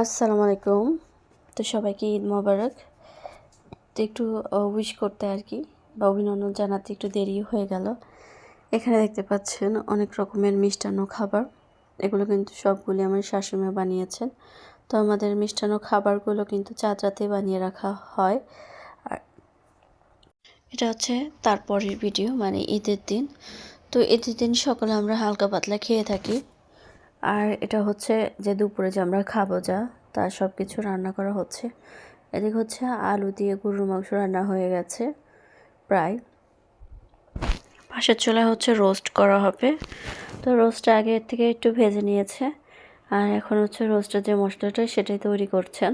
আসসালামু আলাইকুম। তো সবাইকে ঈদ মোবারক। তো একটু উইশ করতে আর কি বা অভিনন্দন জানাতে একটু দেরি হয়ে গেল। এখানে দেখতে পাচ্ছেন অনেক রকমের মিষ্টান্ন খাবার। এগুলো কিন্তু সবগুলি আমার শাশুড়ি বানিয়েছেন। তো আমাদের মিষ্টান্ন খাবারগুলো কিন্তু চাঁদ রাতে বানিয়ে রাখা হয়। আর এটা হচ্ছে তারপরের ভিডিও, মানে ঈদের দিন। তো ঈদের দিন সকালে আমরা হালকা পাতলা খেয়ে থাকি। আর এটা হচ্ছে যে দুপুরে যে আমরা খাবো তার সব কিছু রান্না করা হচ্ছে। এদিকে হচ্ছে আলু দিয়ে গরুর মাংস রান্না হয়ে গেছে প্রায়। পাশের চুলায় হচ্ছে রোস্ট করা হবে। তো রোস্টটা আগে থেকে একটু ভেজে নিয়েছে, আর এখন হচ্ছে রোস্টের যে মশলাটা সেটাই তৈরি করছেন।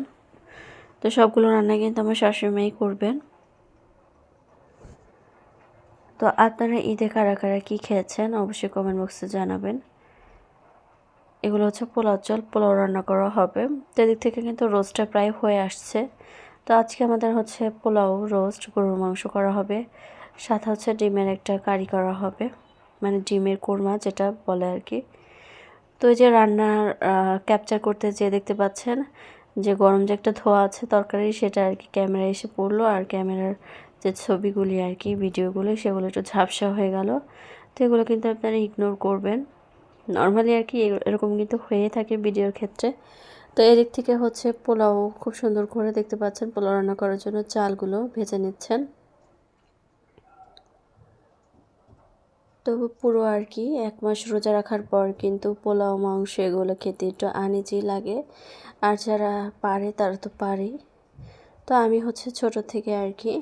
তো সবগুলো রান্না কিন্তু আমার শাশুড়ি মাই করবেন। তো আপনারা ঈদে কারা কারা কী খেয়েছেন অবশ্যই কমেন্ট বক্সে জানাবেন। এগুলো হচ্ছে পোলাও রান্না করা হবে। তো এদিক থেকে কিন্তু রোস্টটা প্রায় হয়ে আসছে। তো আজকে আমাদের হচ্ছে পোলাও, রোস্ট, গরুর মাংস করা হবে, সাথে হচ্ছে ডিমের একটা কারি করা হবে, মানে ডিমের কোরমা যেটা বলে আর কি। তো এই যে রান্নার ক্যাপচার করতে যে দেখতে পাচ্ছেন যে গরম যে একটা ধোয়া আছে তরকারি, সেটা আর কি ক্যামেরায় এসে পড়লো, আর ক্যামেরার যে ছবিগুলি আর কি ভিডিওগুলি সেগুলো একটু ঝাপসা হয়ে গেল। তো এগুলো কিন্তু আপনারা ইগনোর করবেন। নর্মালি আর কি এরকম কিন্তু হয়ে থাকে ভিডিওর ক্ষেত্রে। তো এদিক থেকে হচ্ছে পোলাও খুব সুন্দর করে দেখতে পাচ্ছেন পোলাও রান্না করার জন্য চালগুলো ভেজে নিচ্ছেন। তো পুরো আর কি 1 মাস রোজা রাখার পর কিন্তু পোলাও মাংস এগুলো খেতে একটু আনইজি লাগে। আর যারা পারে তারা তো পারেই। তো আমি হচ্ছে ছোট থেকে আর কি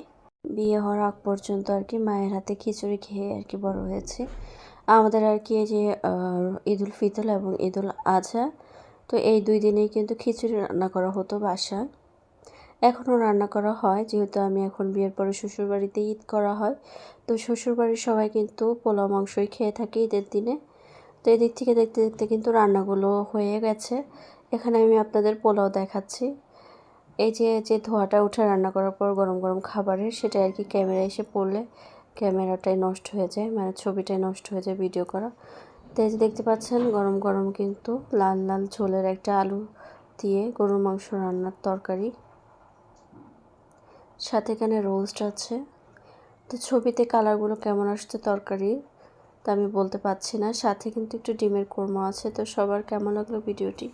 বিয়ে হওয়ার আগ পর্যন্ত আর কি মায়ের হাতে খিচুড়ি খেয়ে আর কি বড় হয়েছি। আমাদের আর কি এই যে ঈদুল ফিতর এবং ঈদুল আজহা, তো এই 2 দিনেই কিন্তু খিচুড়ি রান্না করা হতো বাসায়। এখনও রান্না করা হয়, যেহেতু আমি এখন বিয়ের পরে শ্বশুরবাড়িতে ঈদ করা হয়। তো শ্বশুরবাড়ির সবাই কিন্তু পোলাও মাংসই খেয়ে থাকে ঈদের দিনে। তো এদিক থেকে দেখতে দেখতে কিন্তু রান্নাগুলো হয়ে গেছে। এখানে আমি আপনাদের পোলাও দেখাচ্ছি। এই যে যে ধোঁয়াটা উঠে রান্না করার পর গরম গরম খাবারের, সেটা আর কি ক্যামেরায় এসে পড়লে ক্যামেরাটাই নষ্ট হয়ে যায়, মানে ছবিটাই নষ্ট হয়ে যায় ভিডিও করা। তো এই যে দেখতে পাচ্ছেন গরম গরম কিন্তু লাল লাল ঝোলের একটা আলু দিয়ে গরুর মাংস রান্নার তরকারি, সাথে এখানে রোস্ট আছে। তো ছবিতে কালারগুলো কেমন আসছে তরকারি তা আমি বলতে পারছি না। সাথে কিন্তু একটু ডিমের কোরমা আছে। তো সবার কেমন লাগলো ভিডিওটি?